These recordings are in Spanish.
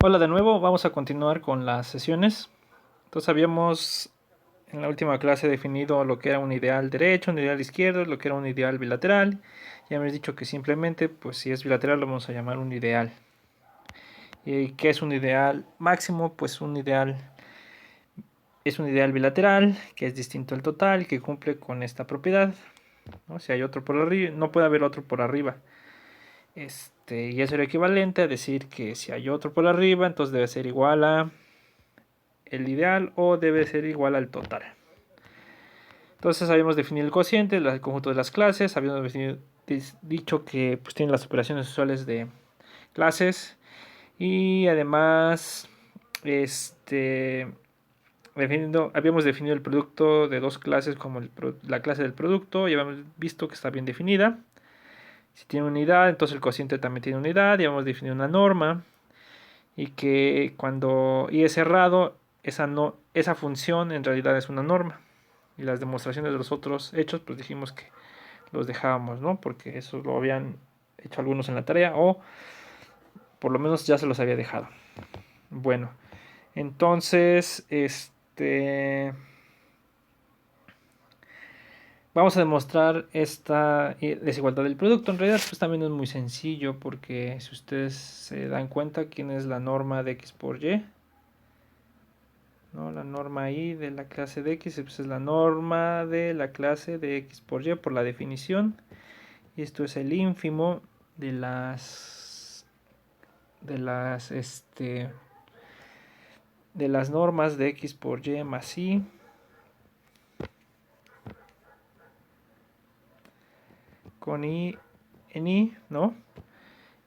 Hola de nuevo, vamos a continuar con las sesiones. Entonces habíamos en la última clase definido lo que era un ideal derecho, un ideal izquierdo, lo que era un ideal bilateral. Ya hemos dicho que simplemente, pues si es bilateral lo vamos a llamar un ideal. ¿Y qué es un ideal máximo? Pues un ideal es un ideal bilateral que es distinto al total, que cumple con esta propiedad, ¿no? Si hay otro por arriba, no puede haber otro por arriba. Y eso era equivalente a decir que si hay otro por arriba, entonces debe ser igual a el ideal o debe ser igual al total. Entonces habíamos definido el cociente, el conjunto de las clases, habíamos dicho que pues, tiene las operaciones usuales de clases y además habíamos definido el producto de dos clases como la clase del producto y habíamos visto que está bien definida. Si tiene unidad, entonces el cociente también tiene unidad y habíamos definido una norma y que cuando i es cerrado, esa función en realidad es una norma. Y las demostraciones de los otros hechos, pues dijimos que los dejábamos, ¿no? Porque eso lo habían hecho algunos en la tarea o por lo menos ya se los había dejado. Bueno, entonces, vamos a demostrar esta desigualdad del producto. En realidad, pues también es muy sencillo porque si ustedes se dan cuenta quién es la norma de x por y, ¿no? La norma i de la clase de x pues es la norma de la clase de x por y por la definición. Y esto es el ínfimo de de las normas de x por y más i con i en i, ¿no?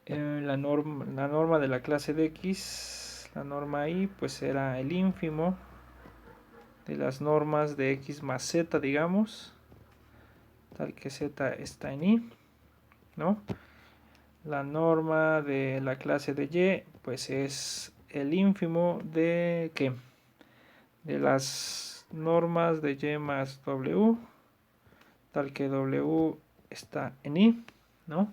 La norma de la clase de x, la norma i, pues era el ínfimo de las normas de x más z, digamos, tal que z está en i, ¿no? La norma de la clase de y, pues es el ínfimo de ¿qué? De las normas de y más w, tal que w está en i, ¿no?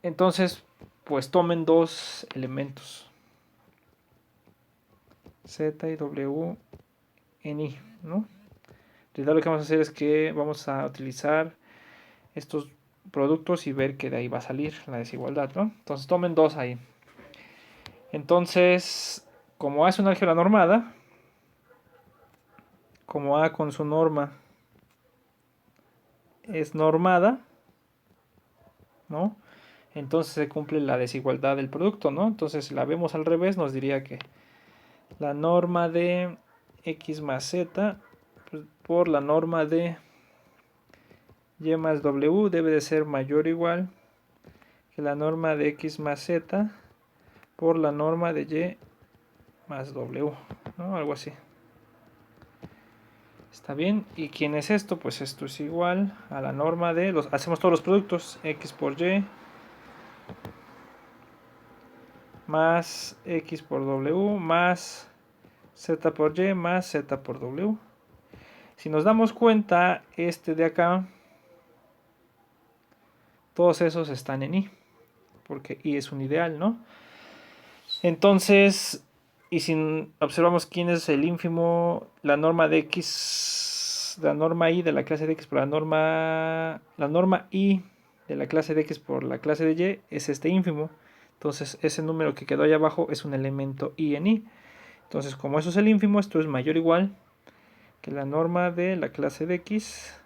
Entonces, pues tomen dos elementos, z y w en i, ¿no? En realidad lo que vamos a hacer es que vamos a utilizar estos productos y ver que de ahí va a salir la desigualdad, ¿no? Entonces tomen dos ahí. Entonces, como A es una álgebra normada, como A con su norma es normada, ¿no? Entonces se cumple la desigualdad del producto, ¿no? Entonces si la vemos al revés nos diría que la norma de x más z pues, por la norma de y más w debe de ser mayor o igual que la norma de x más z por la norma de y más w, ¿no? Algo así. Está bien. ¿Y quién es esto? Pues esto es igual a la norma de hacemos todos los productos, x por y más x por w más z por y más z por w. Si nos damos cuenta, este de acá, todos esos están en i, porque i es un ideal, ¿no? Entonces, y si observamos quién es el ínfimo, la norma de x, la norma i de la clase de x por la norma i de la clase de x por la clase de y es este ínfimo. Entonces, ese número que quedó ahí abajo es un elemento i en i. Entonces, como eso es el ínfimo, esto es mayor o igual que la norma de la clase de x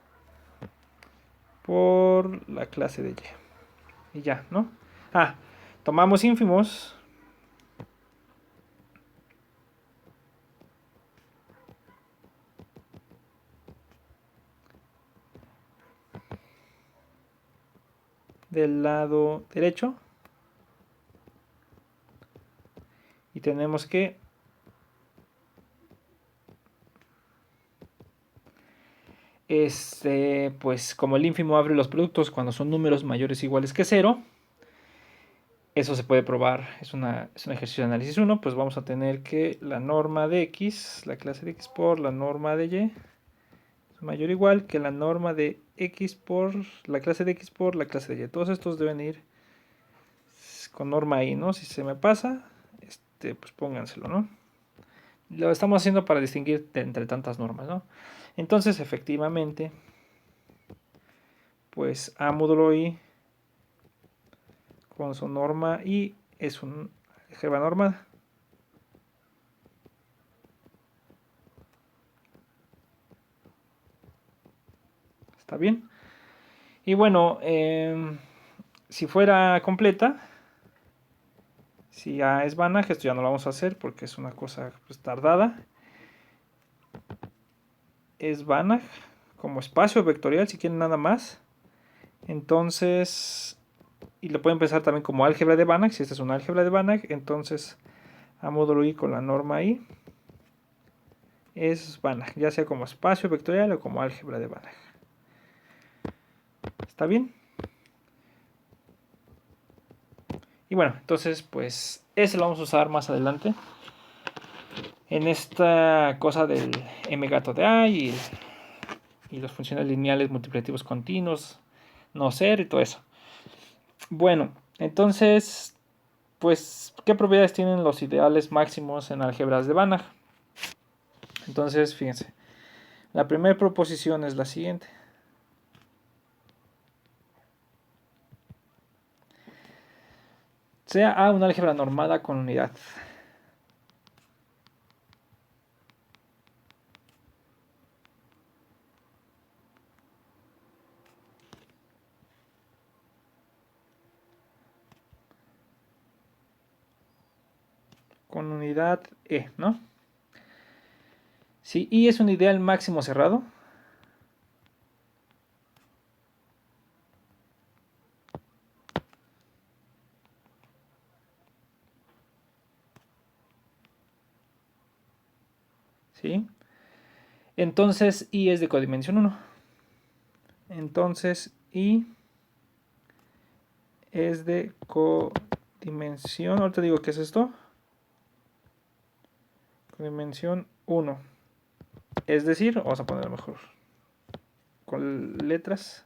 por la clase de y. Y ya, ¿no? Ah, tomamos ínfimos del lado derecho y tenemos que pues como el ínfimo abre los productos cuando son números mayores o iguales que 0, eso se puede probar, es un ejercicio de análisis 1, pues vamos a tener que la norma de x, la clase de x por la norma de y, es mayor o igual que la norma de x por la clase de x por la clase de y. Todos estos deben ir con norma I, ¿no? Si se me pasa, pues pónganselo, ¿no? Lo estamos haciendo para distinguir entre tantas normas, ¿no? Entonces, efectivamente, pues A módulo I con su norma I es un álgebra normada. ¿Está bien? Y bueno, si fuera completa, si A es Banach, esto ya no lo vamos a hacer porque es una cosa pues, tardada. Es Banach como espacio vectorial, si quieren nada más. Entonces, y lo pueden pensar también como álgebra de Banach, si esta es una álgebra de Banach, entonces A módulo I con la norma I es Banach, ya sea como espacio vectorial o como álgebra de Banach. ¿Está bien? Y bueno, entonces pues ese lo vamos a usar más adelante en esta cosa del m gato de A y los funcionales lineales multiplicativos continuos, no ser y todo eso. Bueno, entonces, pues, ¿qué propiedades tienen los ideales máximos en álgebras de Banach? Entonces, fíjense, la primera proposición es la siguiente. Sea A una álgebra normada con unidad. Con unidad E, ¿no? Si I es un ideal máximo cerrado, ¿sí? Entonces I es de codimensión 1. Entonces I es de codimensión, ahorita digo qué es esto, codimensión 1. Es decir, vamos a ponerlo mejor con letras.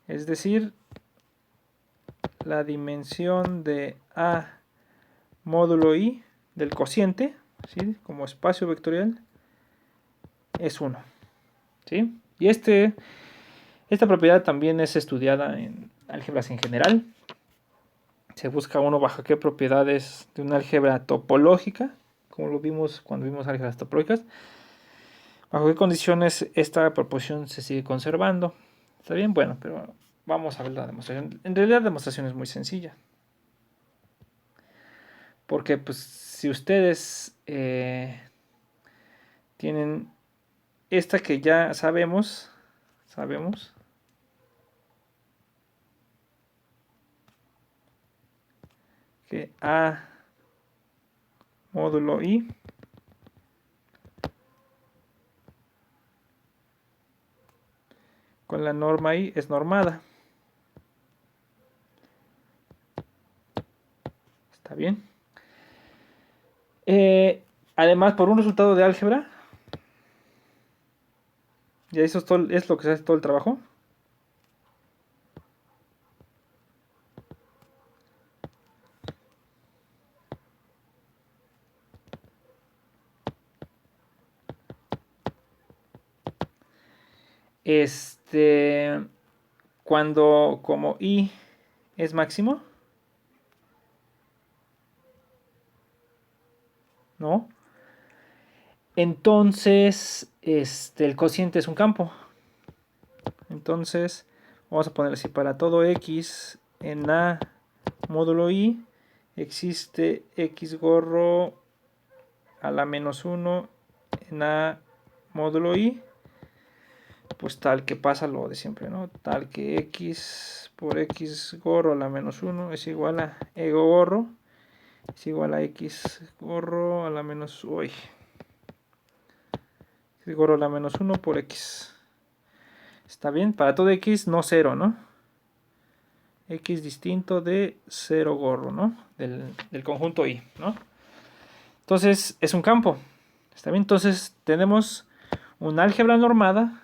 Es decir, la dimensión de A módulo I del cociente, ¿sí? Como espacio vectorial, es 1. ¿Sí? Y esta propiedad también es estudiada en álgebras en general. Se busca uno bajo qué propiedades de una álgebra topológica, como lo vimos cuando vimos álgebras topológicas, bajo qué condiciones esta proposición se sigue conservando. ¿Está bien? Bueno, pero vamos a ver la demostración. En realidad la demostración es muy sencilla. Porque pues si ustedes tienen esta que ya sabemos que A módulo I con la norma I es normada. ¿Está bien? Además, por un resultado de álgebra, ya eso es lo que se hace todo el trabajo. Cuando como I es máximo, ¿no? Entonces, el cociente es un campo. Entonces, vamos a poner así, para todo X en A módulo I, existe X gorro a la menos 1 en A módulo I, pues tal que pasa lo de siempre, ¿no? Tal que X por X gorro a la menos 1 es igual a ego gorro, es igual a X gorro a la menos, uy, X gorro a la menos 1 por X. Está bien, para todo X no 0, ¿no? X distinto de 0 gorro, ¿no? Del conjunto I, ¿no? Entonces es un campo. ¿Está bien? Entonces tenemos una álgebra normada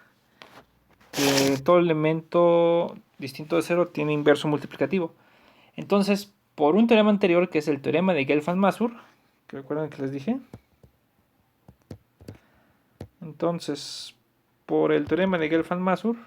que todo elemento distinto de 0 tiene inverso multiplicativo. Entonces, por un teorema anterior, que es el teorema de Gelfand-Mazur, que recuerdan que les dije. Entonces, por el teorema de Gelfand-Mazur,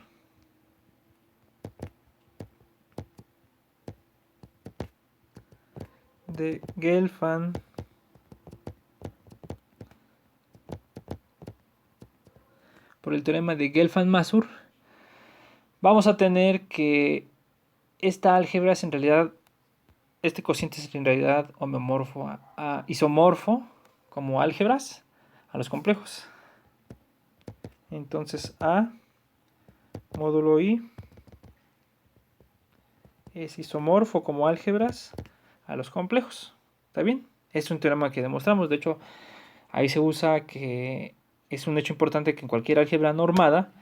vamos a tener que esta álgebra es en realidad, este cociente es en realidad homeomorfo isomorfo como álgebras a los complejos. Entonces A módulo I es isomorfo como álgebras a los complejos. ¿Está bien? Es un teorema que demostramos. De hecho, ahí se usa que es un hecho importante que en cualquier álgebra normada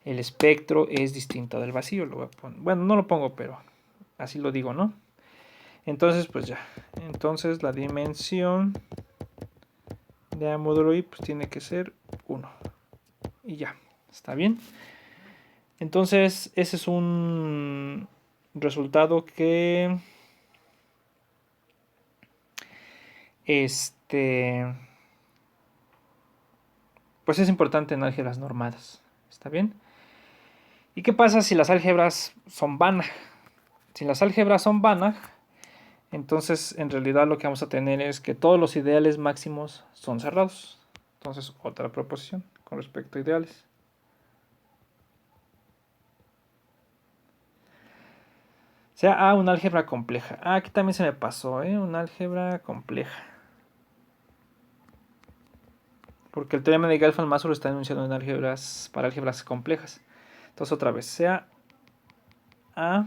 el espectro es distinto del vacío. Lo voy a poner. Bueno, no lo pongo, pero así lo digo, ¿no? Entonces, pues ya. Entonces la dimensión de A módulo I pues tiene que ser 1. Y ya. ¿Está bien? Entonces, ese es un resultado que pues es importante en álgebras normadas. ¿Está bien? ¿Y qué pasa si las álgebras son Banach? Si las álgebras son Banach, entonces en realidad lo que vamos a tener es que todos los ideales máximos son cerrados. Entonces, otra proposición con respecto a ideales. Sea A una álgebra compleja. Aquí también se me pasó, una álgebra compleja. Porque el teorema de Gelfand-Mazur está enunciado en álgebras para álgebras complejas. Entonces otra vez, sea A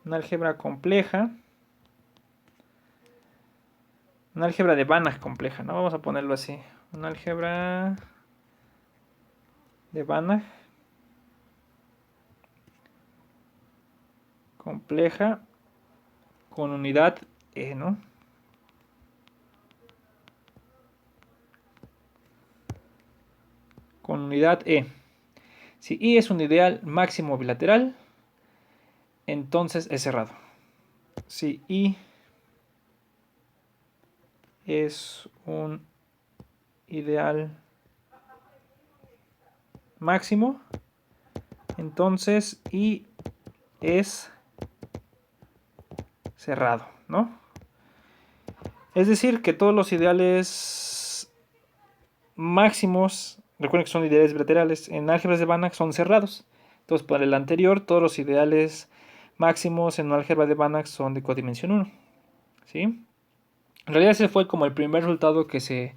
una álgebra compleja, una álgebra de Banach compleja, ¿no? Vamos a ponerlo así. Una álgebra de Banach compleja con unidad E, ¿no? Con unidad E. Si I es un ideal máximo bilateral, entonces es cerrado. Si I es un ideal máximo, entonces I es cerrado, ¿no? Es decir, que todos los ideales máximos, recuerden que son ideales bilaterales, en álgebras de Banach son cerrados. Entonces, para el anterior, todos los ideales máximos en una álgebra de Banach son de codimensión 1. ¿Sí? En realidad ese fue como el primer resultado que se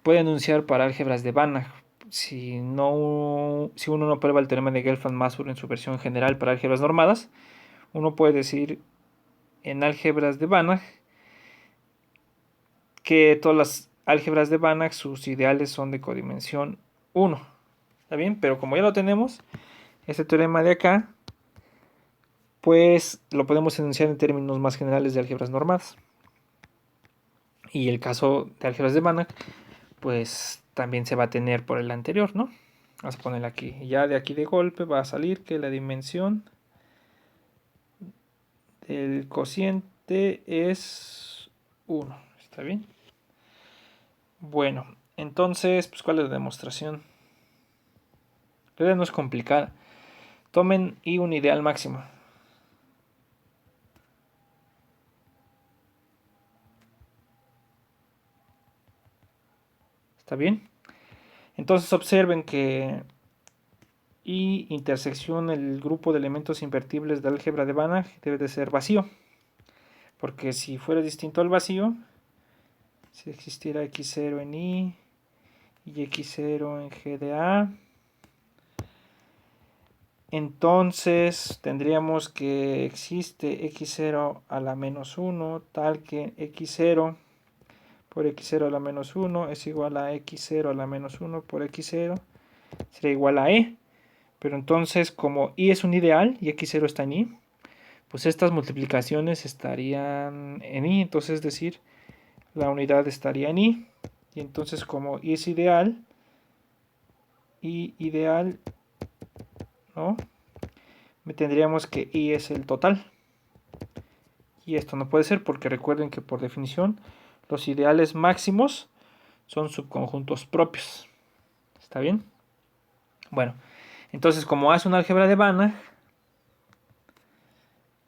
puede anunciar para álgebras de Banach. Si uno no prueba el teorema de Gelfand-Mazur en su versión general para álgebras normadas, uno puede decir en álgebras de Banach que todas las álgebras de Banach sus ideales son de codimensión 1. ¿Está bien? Pero como ya lo tenemos, este teorema de acá, pues lo podemos enunciar en términos más generales de álgebras normadas. Y el caso de álgebras de Banach, pues también se va a tener por el anterior, ¿no? Vamos a ponerle aquí. Y ya de aquí de golpe va a salir que la dimensión del cociente es 1. ¿Está bien? Bueno, entonces, pues ¿cuál es la demostración? La realidad no es complicada. Tomen I un ideal máximo. ¿Está bien? Entonces observen que I intersección el grupo de elementos invertibles de álgebra de Banach debe de ser vacío. Porque si fuera distinto al vacío, si existiera x0 en I y x0 en G de A, entonces tendríamos que existe x0 a la menos 1, tal que x0 por x0 a la menos 1 es igual a x0 a la menos 1 por x0, sería igual a E. Pero entonces, como I es un ideal y x0 está en I, pues estas multiplicaciones estarían en I, entonces es decir, la unidad estaría en I. Y entonces, como I es ideal, I ideal, ¿no? Tendríamos que I es el total. Y esto no puede ser porque recuerden que por definición los ideales máximos son subconjuntos propios. ¿Está bien? Bueno, entonces como A es un álgebra de Banach,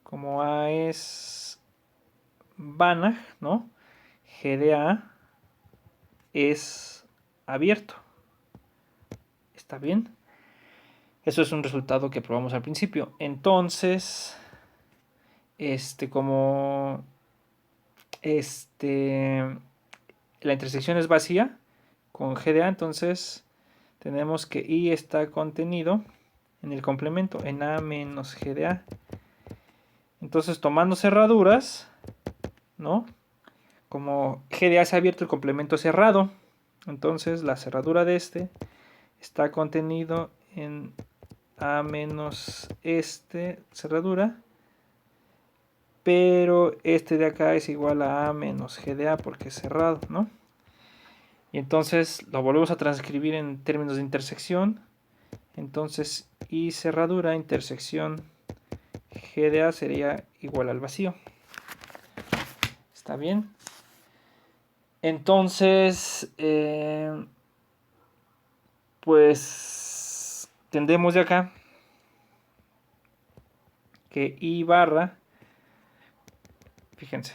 como A es Banach, ¿no? G de A es abierto. ¿Está bien? Eso es un resultado que probamos al principio. Entonces, como la intersección es vacía con G de A, entonces tenemos que I está contenido en el complemento en A menos G de A. Entonces, tomando cerraduras, ¿no? Como G de A es abierto, el complemento es cerrado. Entonces, la cerradura de este está contenido en A menos cerradura. Pero este de acá es igual a A menos G de A porque es cerrado, ¿no? Y entonces lo volvemos a transcribir en términos de intersección. Entonces I cerradura intersección G de A sería igual al vacío. ¿Está bien? Entonces, pues tendremos de acá que I barra, fíjense,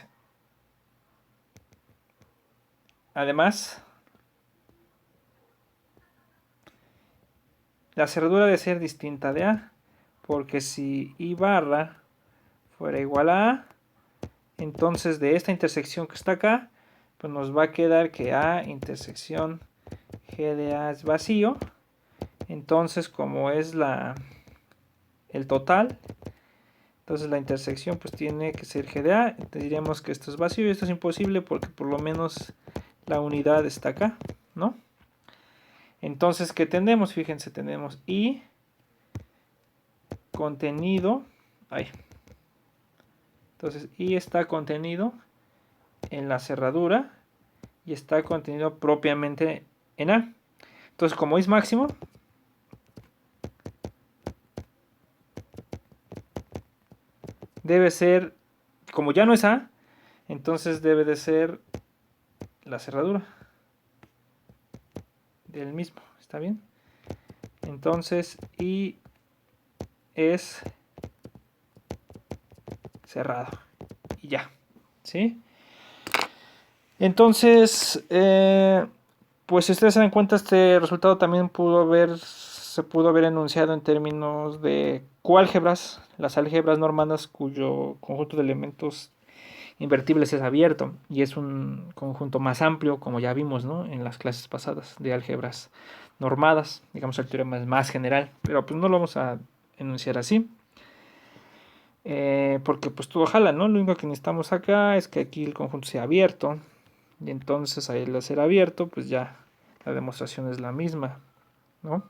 además, la cerradura debe ser distinta de A, porque si I barra fuera igual a A, entonces de esta intersección que está acá, pues nos va a quedar que A intersección G de A es vacío. Entonces, como es el total, entonces la intersección pues tiene que ser G de A. Entonces diríamos que esto es vacío y esto es imposible porque por lo menos la unidad está acá, ¿no? Entonces, ¿qué tenemos? Fíjense, tenemos I contenido. Ahí. Entonces, I está contenido en la cerradura y está contenido propiamente en A. Entonces, como I es máximo, debe ser, como ya no es A, entonces debe de ser la cerradura del mismo. ¿Está bien? Entonces, I es cerrado. Y ya. ¿Sí? Entonces, pues si ustedes se dan cuenta, este resultado también se pudo haber enunciado en términos de coálgebras, las álgebras normandas cuyo conjunto de elementos invertibles es abierto y es un conjunto más amplio, como ya vimos, ¿no? En las clases pasadas de álgebras normadas. Digamos, el teorema es más general, pero pues no lo vamos a enunciar así. Porque pues todo jala, ¿no? Lo único que necesitamos acá es que aquí el conjunto sea abierto. Y entonces ahí al ser abierto, pues ya la demostración es la misma, ¿no?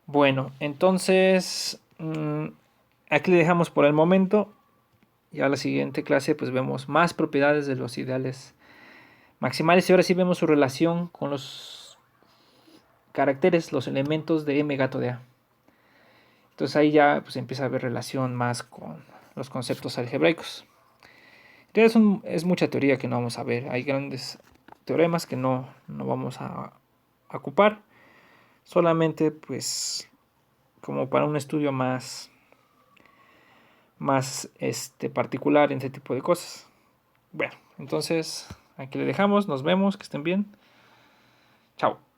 Bueno, entonces aquí le dejamos por el momento. Y a la siguiente clase pues vemos más propiedades de los ideales maximales. Y ahora sí vemos su relación con los caracteres, los elementos de M gato de A. Entonces ahí ya pues empieza a haber relación más con los conceptos algebraicos. Es mucha teoría que no vamos a ver. Hay grandes teoremas que no vamos a ocupar. Solamente pues como para un estudio más particular en ese tipo de cosas. Bueno, entonces aquí le dejamos. Nos vemos. Que estén bien. Chao.